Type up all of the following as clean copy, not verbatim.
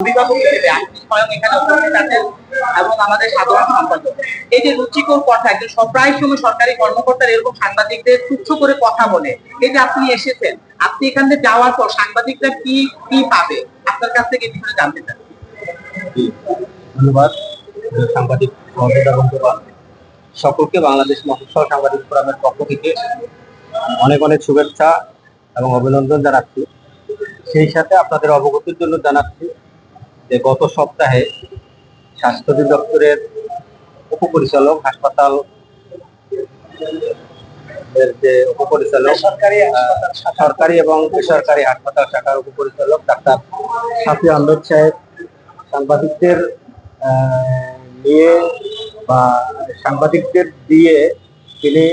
অভিভাবক হিসেবে আপনি স্বয়ং এখানে উপস্থিত আছেন এবং আমাদের সাধারণ সম্পাদক, এই যে রুচিকর কথা একজন প্রায় সময় সরকারি কর্মকর্তার এরকম সাংবাদিকদের তুচ্ছ করে কথা বলে, এই যে আপনি এসেছেন, আপনি এখান থেকে যাওয়ার পর সাংবাদিকরা কি কি পাবে আপনার কাছ থেকে বিষয়ে জানতে চান। ধন্যবাদ সাংবাদিক মহোদয় বন্ধুগণ, সকলকে বাংলাদেশ মফস্বল সাংবাদিক ফোরামের পক্ষ থেকে অনেক অনেক শুভেচ্ছা এবং অভিনন্দন জানাচ্ছি। সেই সাথে আপনাদের অবগতির জন্য জানাচ্ছি যে গত সপ্তাহে স্বাস্থ্য অধিদপ্তরের উপপরিচালক হাসপাতাল যে উপপরিচালক সরকারি এবং বেসরকারি হাসপাতাল শাখার উপপরিচালক ডাক্তার শাফি আহমেদ সাহেব সাংবাদিকদের নিয়ে বা সাংবাদিকদের দিয়ে তিনি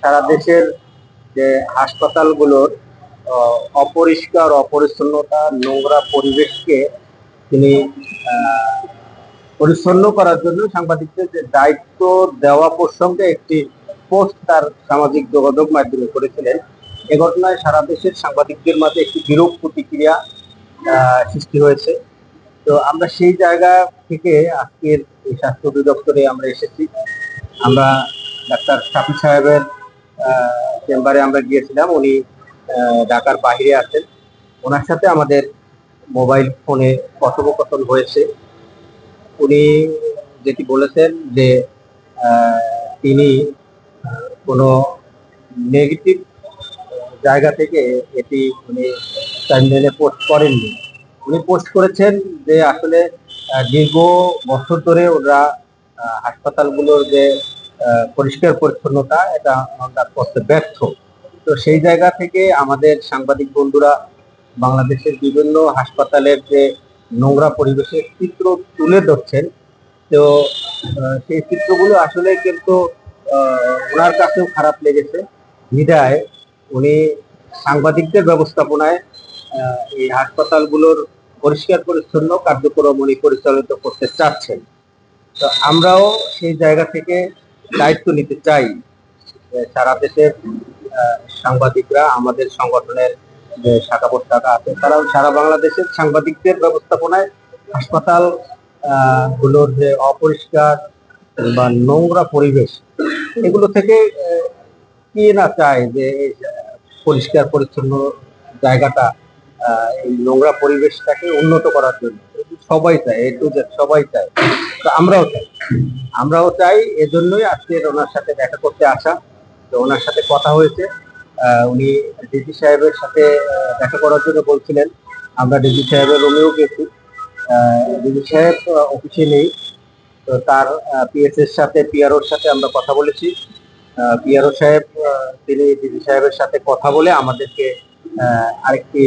সারা দেশের যে হাসপাতালগুলোর অপরিষ্কার অপরিচ্ছন্নতা নোংরা পরিবেশকে তিনি পরিচ্ছন্ন করার জন্য সাংবাদিকদের যে দায়িত্ব দেওয়া প্রসঙ্গে একটি পোস্ট তার সামাজিক যোগাযোগ মাধ্যমে করেছিলেন। এ ঘটনায় সারা দেশের সাংবাদিকদের মাঝে একটি বিরূপ প্রতিক্রিয়া সৃষ্টি হয়েছে। তো আমরা সেই জায়গা থেকে আজকের এই স্বাস্থ্য অধিদপ্তরে আমরা এসেছি। আমরা ডাক্তার শাফি সাহেবের চেম্বারে আমরা গিয়েছিলাম। উনি ঢাকার বাইরে আছেন। ওনার সাথে আমাদের মোবাইল ফোনে কথোপকথন হয়েছে। উনি যেটি বলেছেন যে তিনি কোনো নেগেটিভ জায়গা থেকে এটি উনি টাইমলাইনে পোস্ট করেননি। উনি পোস্ট করেছেন যে আসলে দীর্ঘ বছর ধরে ওরা হাসপাতালগুলোর যে পরিষ্কার পরিচ্ছন্নতা এটা আমরা করতে ব্যর্থ। তো সেই জায়গা থেকে আমাদের সাংবাদিক বন্ধুরা বাংলাদেশের বিভিন্ন হাসপাতালের যে নোংরা পরিবেশের চিত্র তুলে ধরছেন। তো সেই চিত্রগুলো আসলে কিন্তু ওনার কাছেও খারাপ লেগেছে। বিধায় উনি সাংবাদিকদের ব্যবস্থাপনায় এই হাসপাতালগুলোর পরিষ্কার পরিচ্ছন্ন কার্যক্রম উনি পরিচালিত করতে চাচ্ছেন। তো আমরাও সেই জায়গা থেকে দায়িত্ব নিতে চাই। সারা দেশের সাংবাদিকরা আমাদের সংগঠনের যে শাখা প্রশাখা আছে তারাও সারা বাংলাদেশের সাংবাদিকদের ব্যবস্থাপনায় হাসপাতাল গুলোর যে অপরিষ্কার বা নোংরা পরিবেশ এগুলো থেকে কি না চায় যে পরিষ্কার পরিচ্ছন্ন জায়গাটা এই নোংরা পরিবেশটাকে উন্নত করার জন্য সবাই চায়, এ টু জেড সবাই চায়। তো আমরাও চাই, এজন্যই আজকে ওনার সাথে দেখা করতে আসা। তো ওনার সাথে কথা হয়েছে। উনি ডিজি সাহেবের সাথে দেখা করার জন্য বলছিলেন। আমরা ডিজি সাহেবের রুমেও গেছি। ডিজি সাহেব অফিসে নেই। তো তার পিএস এর সাথে পিআরওর সাথে আমরা কথা বলেছি। পিআরও সাহেব তিনি ডিজি সাহেবের সাথে কথা বলে আমাদেরকে আরেকটি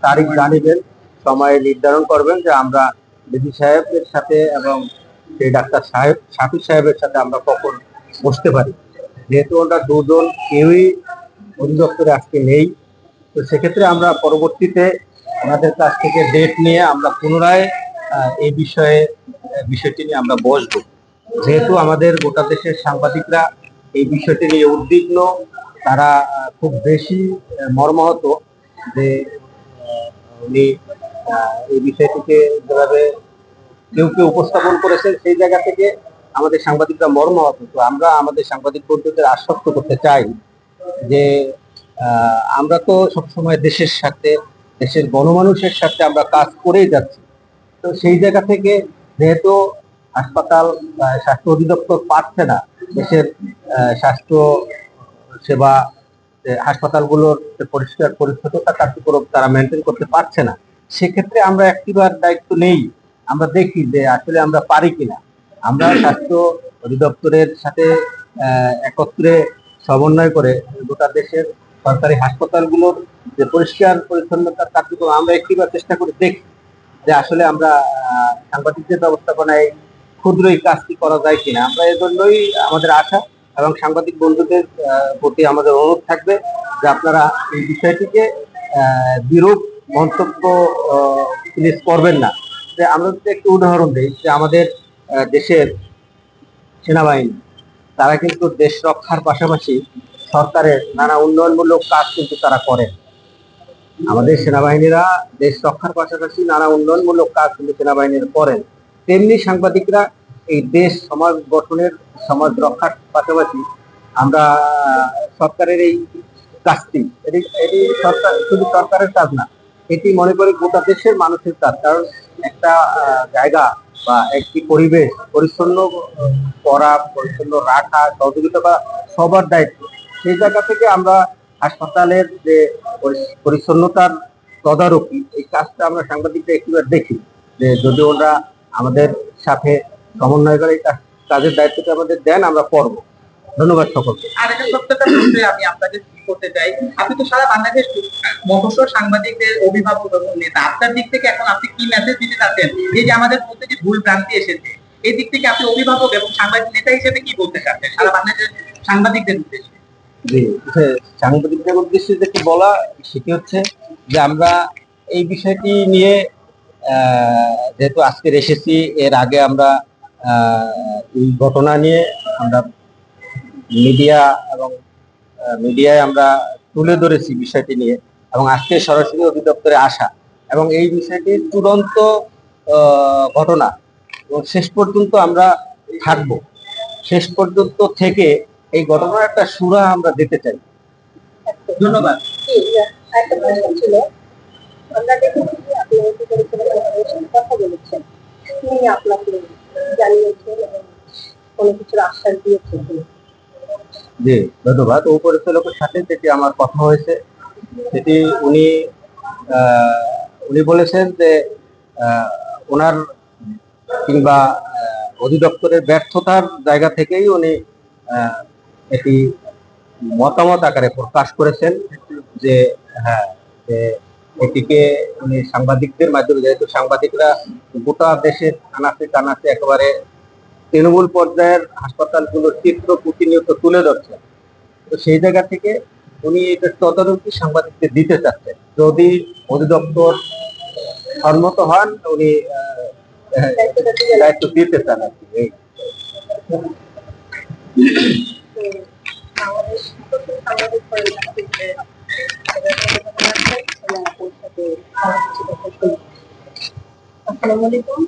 তারিখ জানিবেন, সময় নির্ধারণ করবেন যে আমরা ডিজি সাহেবের সাথে এবং সেই ডাক্তার সাহেব শাফি সাহেবের সাথে আমরা কখন বসতে পারি। যেহেতু ওরা দুজন কেউই অধিদপ্তরে আজকে নেই, তো সেক্ষেত্রে আমরা পরবর্তীতে ওনাদের কাছ থেকে ডেট নিয়ে আমরা পুনরায় এই বিষয়টি নিয়ে আমরা বসবো। যেহেতু আমাদের গোটা দেশের সাংবাদিকরা এই বিষয়টি নিয়ে উদ্বিগ্ন, তারা খুব বেশি মর্মাহত যে উনি এই বিষয়টিকে যেভাবে কেউ কেউ উপস্থাপন করেছেন সেই জায়গা থেকে আমাদের সাংবাদিকরা মর্মাহত। তো আমরা আমাদের সাংবাদিক বন্ধুদের আশ্বস্ত করতে চাই যে আমরা তো সবসময় দেশের সাথে দেশের গণমানুষের সাথে আমরা কাজ করেই যাচ্ছি। তো সেই জায়গা থেকে যেহেতু হাসপাতাল স্বাস্থ্য অধিদপ্তর পাচ্ছে না দেশের স্বাস্থ্য সেবা হাসপাতালগুলোর পরিষ্কার পরিচ্ছন্নতা কার্যক্রম তারা মেনটেন করতে পারছে না, সেক্ষেত্রে আমরা একটিবার দায়িত্ব নেই। আমরা দেখি যে আসলে আমরা পারি কিনা। আমরা স্বাস্থ্য অধিদপ্তরের সাথে একত্রে সমন্বয় করে গোটা দেশের সরকারি হাসপাতালগুলোর যে পরিষ্কার পরিচ্ছন্নতার কার্যক্রম আমরা একটিবার চেষ্টা করে দেখি যে আসলে আমরা সাংবাদিকদের ব্যবস্থাপনায় ক্ষুদ্র এই কাজটি করা যায় কিনা। আমরা এজন্যই আমাদের আশা এবং সাংবাদিক বন্ধুদের প্রতি আমাদের অনুরোধ থাকবে যে আপনারা এই বিষয়টিকে বিরূপ মন্তব্য প্লিজ করবেন না। যে আমরা যদি একটু উদাহরণ দিই যে আমাদের দেশের সেনাবাহিনী তারা কিন্তু দেশ রক্ষার পাশাপাশি সরকারের নানা উন্নয়নমূলক কাজ কিন্তু তারা করেন। আমাদের সেনাবাহিনীরা দেশ রক্ষার পাশাপাশি নানা উন্নয়নমূলক কাজ কিন্তু সেনাবাহিনীর করেন, তেমনি সাংবাদিকরা এই দেশ সমাজ গঠনের, সমাজ রক্ষার পাশাপাশি আমরা সরকারের এই কাজটি, এটি এটি সরকার, শুধু সরকারের কাজ না, এটি মনে করি গোটা দেশের মানুষের কাজ। কারণ একটা জায়গা বা একটি পরিবেশ পরিচ্ছন্ন করা, পরিচ্ছন্ন রাখা, সহযোগিতা করা সবার দায়িত্ব। সেই জায়গা থেকে আমরা হাসপাতালের যে পরিচ্ছন্নতার তদারকি, এই কাজটা আমরা সাংবাদিকরা একটিবার দেখি, যে যদি ওরা আমাদের সাথে সমন্বয় করে এই কাজের দায়িত্বটা আমাদের দেন, আমরা করব। ধন্যবাদ সকলকে। আর একটা সত্যতা বলতে আমি আপনাকে কি করতে চাই, আপনি তো সারা বাংলাদেশ মফস্বল সাংবাদিকদের অভিভাবক এবং নেতা, আপনার দিক থেকে এখন আপনি কি মেসেজ দিতে চাচ্ছেন? এই যে আমাদের মধ্যে যে ভুল ভ্রান্তি এসেছে, এই দিক থেকে আপনি অভিভাবক এবং সাংবাদিক নেতা হিসেবে কি বলতে চাচ্ছেন সারা বাংলাদেশের সাংবাদিকদের উদ্দেশ্যে? জি, সাংবাদিকদের উদ্দেশ্যে যেটি বলা, সেটি হচ্ছে যে আমরা এই বিষয়টি নিয়ে যেহেতু আজকের এসেছি, এর আগে আমরা এই ঘটনা নিয়ে আমরা মিডিয়া এবং মিডিয়ায় আমরা তুলে ধরেছি বিষয়টি নিয়ে, এবং আজকে সরাসরি অধিদপ্তরে আসা এবং এই বিষয়টির চূড়ান্ত ঘটনা এবং শেষ পর্যন্ত আমরা থাকবো, শেষ পর্যন্ত থেকে এই ঘটনার একটা সুরা আমরা দিতে চাই। ধন্যবাদ। একটা প্রশ্ন ছিল, আমরা দেখেছি যে আপনি কথা বলেছেন, তিনি আপনাকে জানিয়েছেন এবং কোনো কিছুর আশ্বাস দিয়েছেন। জি, ধন্যবাদ। ও পরিচালকের সাথে যেটি আমার কথা হয়েছে, সেটি উনি উনি বলেছেন যে ওনার কিংবা অধিদপ্তরের ব্যর্থতার জায়গা থেকেই উনি এটি মতামত আকারে প্রকাশ করেছেন যে হ্যাঁ, যে এটিকে উনি সাংবাদিকদের মাধ্যমে, যেহেতু সাংবাদিকরা গোটা দেশের আনাচে কানাচে একেবারে তৃণমূল পর্যায়ের হাসপাতালগুলোর চিত্র প্রতিনিয়ত তুলে ধরছেন, তো সেই জায়গা থেকে উনি এটা তদারকি সাংবাদিকদের দিতে চাচ্ছেন। যদি অধিদপ্তর সম্মত হন, উনি দায়িত্ব দিতে চান আর কি। আমাদের সাংবাদিক আসসালামু আলাইকুম।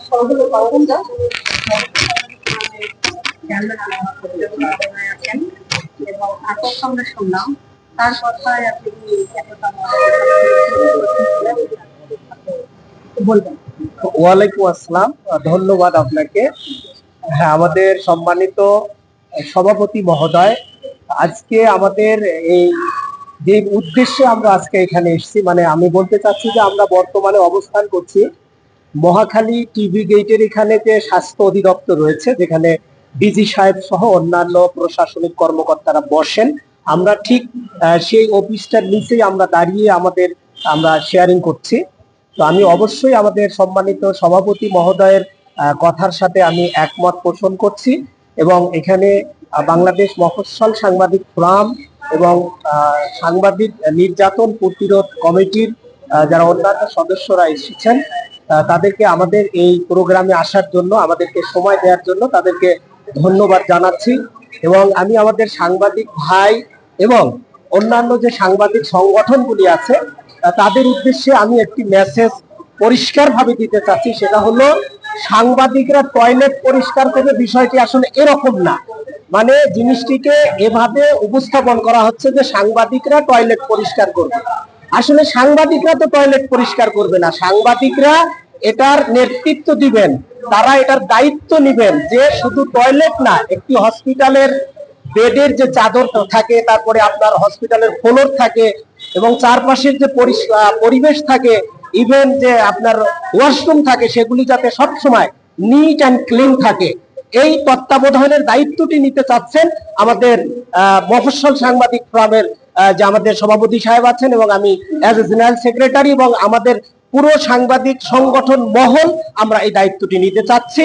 সবগুলো পাওয়া আছেন এবং আটক আমরা শুনলাম, তার কথায় আপনি বলবেন। ওয়ালাইকুম আসসালাম, ধন্যবাদ আপনাকে। হ্যাঁ, আমাদের সম্মানিত সভাপতি মহোদয়, আজকে আমাদের এই যে উদ্দেশ্যে আমরা আজকে এখানে এসেছি, মানে আমি বলতে চাচ্ছি যে আমরা বর্তমানে অবস্থান করছি মহাখালী টিভি গেটের এখানে যে স্বাস্থ্য অধিদপ্তর রয়েছে, যেখানে ডিজি সাহেব সহ অন্যান্য প্রশাসনিক কর্মকর্তারা বসেন। আমরা ঠিক সেই অফিসটার নিচেই আমরা দাঁড়িয়ে আমরা শেয়ারিং করছি। তো আমি অবশ্যই আমাদের সম্মানিত সভাপতি মহোদয়ের কথার সাথে আমি একমত পোষণ করছি, এবং এখানে বাংলাদেশ মফস্বল সাংবাদিক ফোরাম এবং সাংবাদিক নির্যাতন প্রতিরোধ কমিটির যারা অন্যান্য সদস্যরা এসেছেন, তাদেরকে আমাদের এই প্রোগ্রামে আসার জন্য, আমাদেরকে সময় দেওয়ার জন্য তাদেরকে ধন্যবাদ জানাচ্ছি। এবং আমি আমাদের সাংবাদিক ভাই এবং অন্যান্য যে সাংবাদিক সংগঠনগুলি আছে, তাদের উদ্দেশ্যে আমি একটি মেসেজ পরিষ্কারভাবে দিতে চাচ্ছি। সেটা হলো, সাংবাদিকরা টয়লেট পরিষ্কার করবে বিষয়টি আসলে এরকম না। মানে জিনিসটিকে এভাবে উপস্থাপন করা হচ্ছে যে সাংবাদিকরা টয়লেট পরিষ্কার করবে। আসলে সাংবাদিকরা তো টয়লেট পরিষ্কার করবে না, সাংবাদিকরা এটার নেতৃত্ব দিবেন, তারা এটার দায়িত্ব নেবেন যে শুধু টয়লেট না, একটি হসপিটালের বেডের যে চাদর থাকে, তারপরে আপনার হসপিটালের ফ্লোর থাকে এবং চারপাশের যে পরিবেশ থাকে, ইভেন যে আপনার ওয়াশরুম থাকে, সেগুলি যাতে সবসময় নিট অ্যান্ড ক্লিন থাকে, এই তত্ত্বাবধানের দায়িত্বটি নিতে চাচ্ছেন আমাদের মফস্বল সাংবাদিক ফোরামের যে আমাদের সভাপতি সাহেব আছেন, এবং আমি অ্যাজ এ জেনারেল সেক্রেটারি এবং আমাদের পুরো সাংবাদিক সংগঠন মহল আমরা এই দায়িত্বটি নিতে চাচ্ছি।